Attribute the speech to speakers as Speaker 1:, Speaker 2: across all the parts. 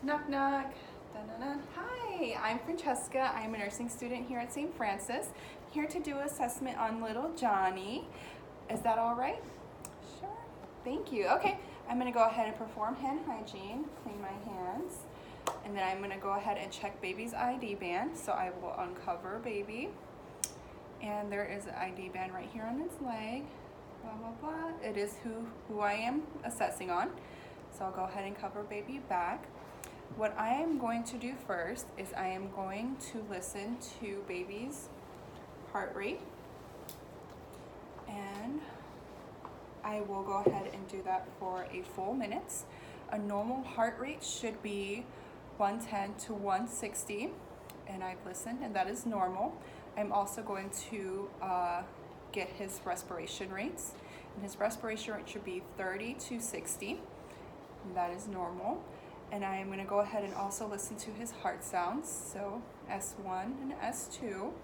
Speaker 1: Knock knock. Dun-dun-dun. Hi, I'm Francesca. I'm a nursing student here at St. Francis. Here to do assessment on little Johnny. Is that all right? Sure. Thank you. Okay, I'm gonna go ahead and perform hand hygiene, clean my hands, and then I'm gonna go ahead and check baby's ID band. So I will uncover baby, and there is an ID band right here on its leg. Blah blah blah. It is who I am assessing on. So I'll go ahead and cover baby back. What I am going to do first is I am going to listen to baby's heart rate, and I will go ahead and do that for a full minute. A normal heart rate should be 110 to 160, and I've listened, and that is normal. I'm also going to get his respiration rates, and his respiration rate should be 30 to 60, and that is normal. And I am going to go ahead and also listen to his heart sounds. So S1 and S2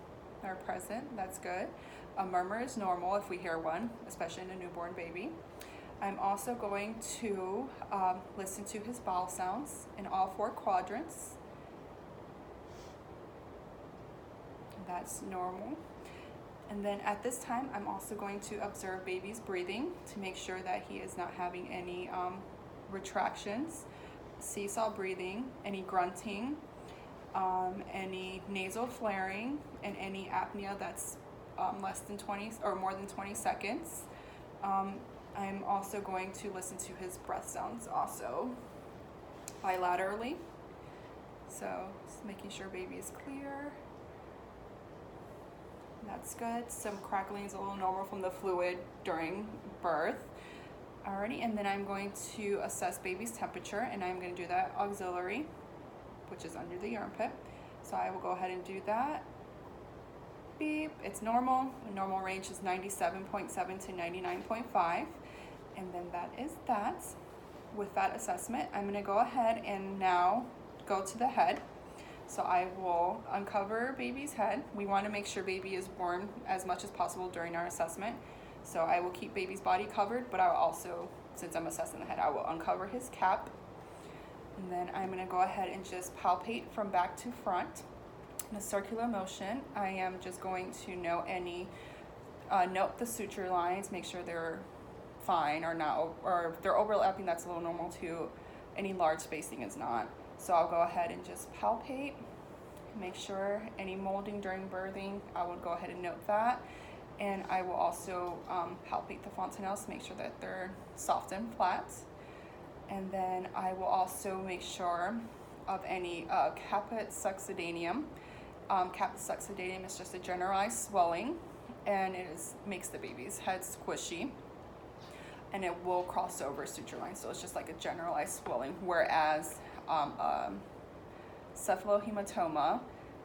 Speaker 1: are present. That's good. A murmur is normal if we hear one, especially in a newborn baby. I'm also going to listen to his bowel sounds in all 4 quadrants. That's normal. And then at this time, I'm also going to observe baby's breathing to make sure that he is not having any retractions, seesaw breathing, any grunting, any nasal flaring, and any apnea that's less than 20 or more than 20 seconds. I'm also going to listen to his breath sounds also bilaterally. So just making sure baby is clear. That's good. Some crackling is a little normal from the fluid during birth. Alrighty, and then I'm going to assess baby's temperature, and I'm going to do that auxiliary, which is under the armpit. So I will go ahead and do that. Beep, it's normal. The normal range is 97.7 to 99.5, and then that is that. With that assessment, I'm going to go ahead and now go to the head. So I will uncover baby's head. We want to make sure baby is warm as much as possible during our assessment. So I will keep baby's body covered, but I'll also, since I'm assessing the head, I will uncover his cap. And then I'm going to go ahead and just palpate from back to front in a circular motion. I am just going to note the suture lines, make sure they're fine or not, or if they're overlapping, that's a little normal too. Any large spacing is not. So I'll go ahead and just palpate, make sure any molding during birthing, I would go ahead and note that. And I will also palpate the fontanelles to make sure that they're soft and flat. And then I will also make sure of any caput succedaneum. Caput succedaneum is just a generalized swelling, and it makes the baby's head squishy, and it will cross over suture lines. So it's just like a generalized swelling, whereas cephalohematoma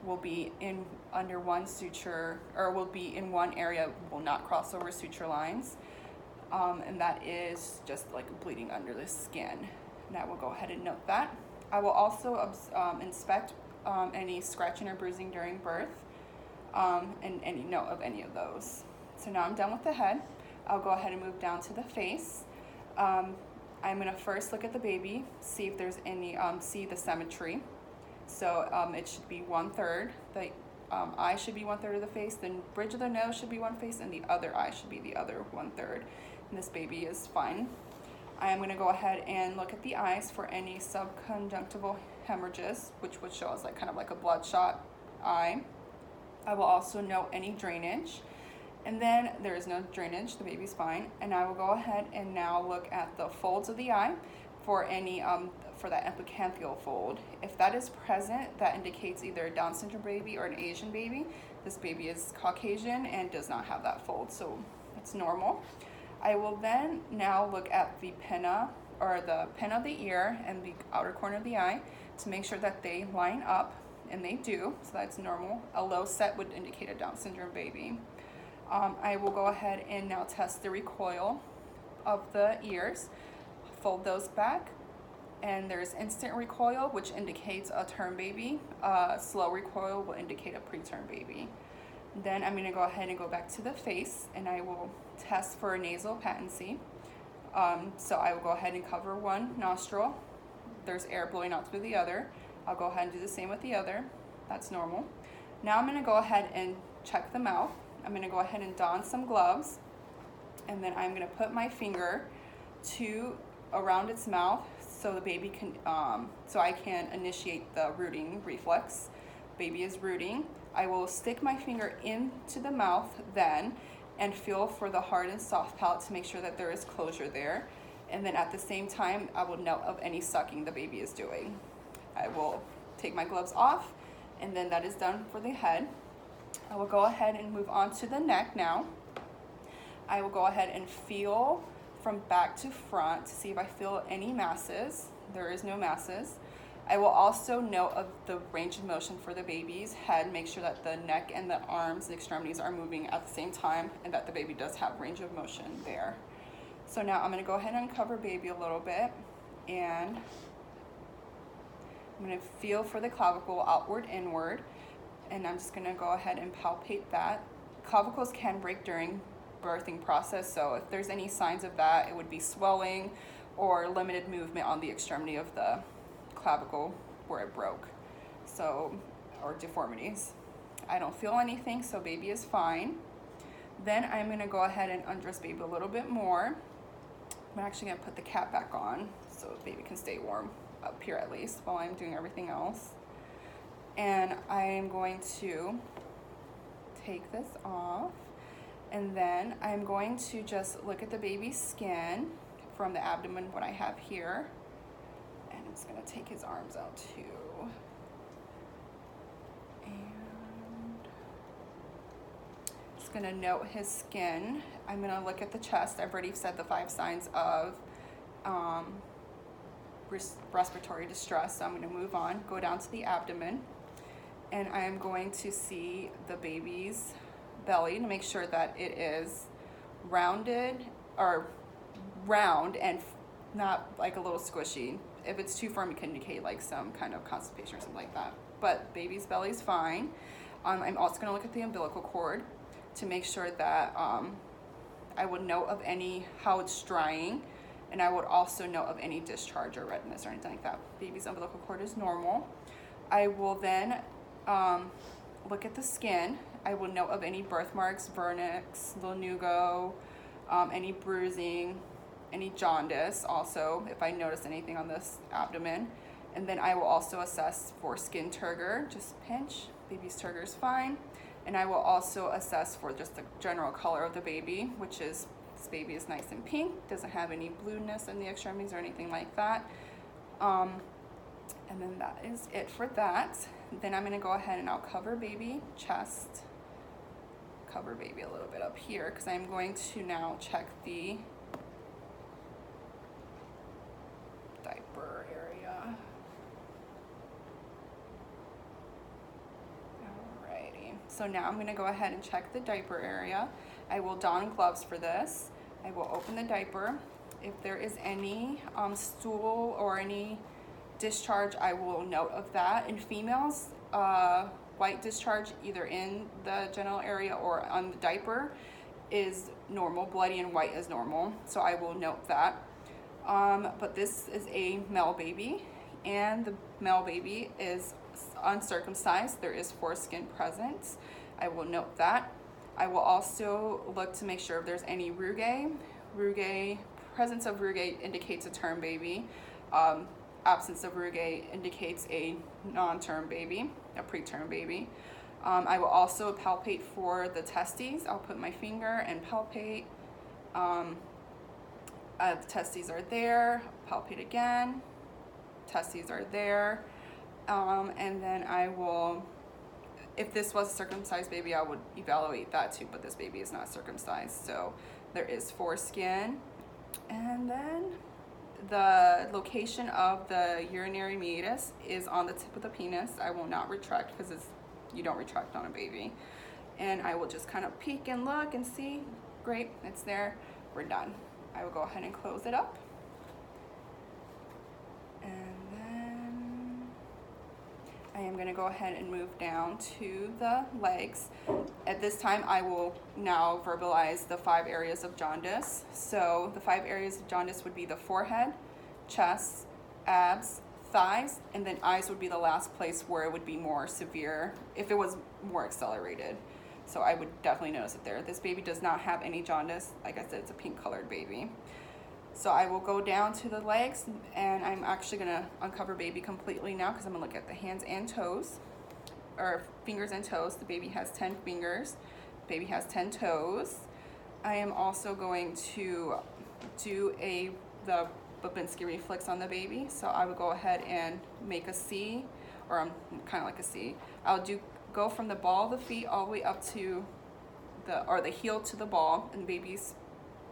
Speaker 1: will be under one suture, or will be in one area, will not cross over suture lines, and that is just like bleeding under the skin. And I will go ahead and note that. I will also inspect any scratching or bruising during birth, and any note of any of those. So now I'm done with the head. I'll go ahead and move down to the face. I'm gonna first look at the baby, see if there's any, see the symmetry. So it should be 1/3. The eye should be 1/3 of the face. The bridge of the nose should be one face, and the other eye should be the other 1/3. And this baby is fine. I am going to go ahead and look at the eyes for any subconjunctival hemorrhages, which would show us like kind of like a bloodshot eye. I will also note any drainage. And then there is no drainage, the baby's fine. And I will go ahead and now look at the folds of the eye for any for that epicanthial fold. If that is present, that indicates either a Down syndrome baby or an Asian baby. This baby is Caucasian and does not have that fold, so it's normal. I will then now look at the pinna, or the pin of the ear and the outer corner of the eye, to make sure that they line up, and they do, so that's normal. A low set would indicate a Down syndrome baby. I will go ahead and now test the recoil of the ears, fold those back, and there's instant recoil, which indicates a term baby. Slow recoil will indicate a preterm baby. Then I'm going to go ahead and go back to the face, and I will test for nasal patency. So I will go ahead and cover one nostril. there's air blowing out through the other. I'll go ahead and do the same with the other. That's normal. Now I'm gonna go ahead and check the mouth. I'm gonna go ahead and don some gloves, and then I'm gonna put my finger around its mouth so the baby can, so I can initiate the rooting reflex. Baby is rooting. I will stick my finger into the mouth then and feel for the hard and soft palate to make sure that there is closure there. And then at the same time, I will note of any sucking the baby is doing. I will take my gloves off, and then that is done for the head. I will go ahead and move on to the neck now. I will go ahead and feel from back to front to see if I feel any masses. There is no masses. I will also note of the range of motion for the baby's head, make sure that the neck and the arms and extremities are moving at the same time and that the baby does have range of motion there. So now I'm gonna go ahead and uncover baby a little bit, and I'm gonna feel for the clavicle outward, inward, and I'm just gonna go ahead and palpate that. Clavicles can break during birthing process, so if there's any signs of that, it would be swelling or limited movement on the extremity of the clavicle where it broke, so, or deformities. I don't feel anything, so baby is fine. Then I'm gonna go ahead and undress baby a little bit more. I'm actually gonna put the cap back on so baby can stay warm up here at least while I'm doing everything else. And I am going to take this off, and then I'm going to just look at the baby's skin from the abdomen, what I have here. And I'm just gonna take his arms out too. And just gonna note his skin. I'm gonna look at the chest. I've already said the 5 signs of respiratory distress, so I'm gonna move on, go down to the abdomen, and I'm going to see the baby's belly to make sure that it is rounded, or round and not like a little squishy. If it's too firm, it can indicate like some kind of constipation or something like that. But baby's belly is fine. I'm also gonna look at the umbilical cord to make sure that I would note of how it's drying, and I would also note of any discharge or redness or anything like that. Baby's umbilical cord is normal. I will then look at the skin. I will note of any birthmarks, vernix, lanugo, any bruising, any jaundice also, if I notice anything on this abdomen. And then I will also assess for skin turgor, just pinch. Baby's turgor is fine. And I will also assess for just the general color of the baby, which is, this baby is nice and pink, doesn't have any blueness in the extremities or anything like that. And then that is it for that. Then I'm gonna go ahead and I'll cover baby chest, cover baby a little bit up here, because I'm going to now check the diaper area. Alrighty, so now I'm gonna go ahead and check the diaper area. I will don gloves for this. I will open the diaper. If there is any stool or any discharge, I will note of that. In females, white discharge either in the genital area or on the diaper is normal. Bloody and white is normal, so I will note that. But this is a male baby, and the male baby is uncircumcised. There is foreskin present. I will note that. I will also look to make sure if there's any rugae. Presence of rugae indicates a term baby. Absence of rugae indicates a non-term baby, a preterm baby. I will also palpate for the testes. I'll put my finger and palpate. The testes are there. Palpate again. Testes are there. And then I will, if this was a circumcised baby, I would evaluate that too, but this baby is not circumcised. So there is foreskin. And then the location of the urinary meatus is on the tip of the penis. I will not retract because you don't retract on a baby. And I will just kind of peek and look and see. Great, it's there. We're done. I will go ahead and close it up. And then I am going to go ahead and move down to the legs. At this time, I will now verbalize the 5 areas of jaundice. So the 5 areas of jaundice would be the forehead, chest, abs, thighs, and then eyes would be the last place where it would be more severe if it was more accelerated. So I would definitely notice it there. This baby does not have any jaundice. Like I said, it's a pink colored baby. So I will go down to the legs, and I'm actually gonna uncover baby completely now because I'm gonna look at the hands and toes, or fingers and toes. The baby has 10 fingers. Baby has 10 toes. I am also going to do the Babinski reflex on the baby. So I would go ahead and make a C, or kind of like a C. I'll go from the ball of the feet all the way up to the heel to the ball, and the baby's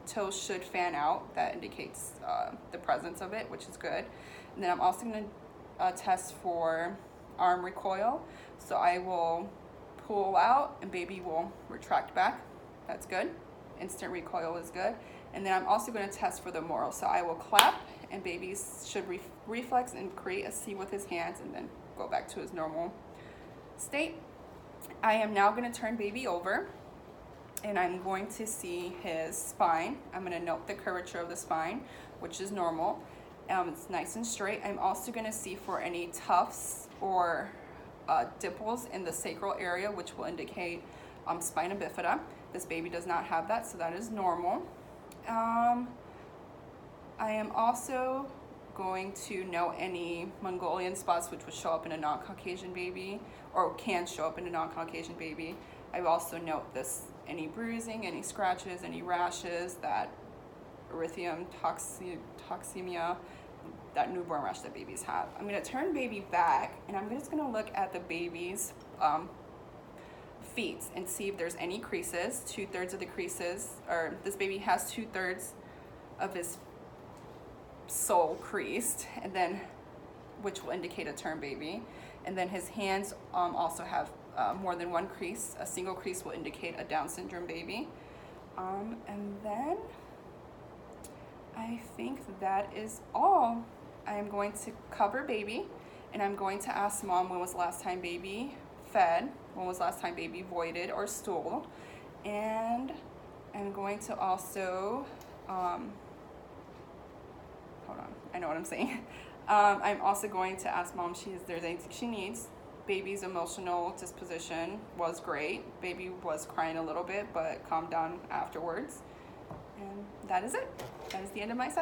Speaker 1: toes should fan out. That indicates the presence of it, which is good. And then I'm also going to test for arm recoil. So I will pull out and baby will retract back. That's good. Instant recoil is good. And then I'm also going to test for the moral. So I will clap, and baby should reflex and create a C with his hands and then go back to his normal state. I am now going to turn baby over, and I'm going to see his spine. I'm going to note the curvature of the spine, which is normal. It's nice and straight. I'm also going to see for any tufts or dimples in the sacral area, which will indicate spina bifida. This baby does not have that, so that is normal. I am also going to note any Mongolian spots which would show up in a non-Caucasian baby, or can show up in a non-Caucasian baby. I will also note any bruising, any scratches, any rashes, that erytheum toxemia, that newborn rash that babies have. I'm going to turn baby back, and I'm just going to look at the baby's feet and see if there's any creases. 2/3 of the creases, or this baby has 2/3 of his sole creased, and then which will indicate a term baby. And then his hands also have more than one crease. A single crease will indicate a Down syndrome baby. And then I think that is all. I am going to cover baby, and I'm going to ask mom when was the last time baby fed, when was the last time baby voided or stooled, and I'm going to also, hold on, I know what I'm saying. I'm also going to ask mom if there's anything she needs. Baby's emotional disposition was great. Baby was crying a little bit, but calmed down afterwards. And that is it. That is the end of my session.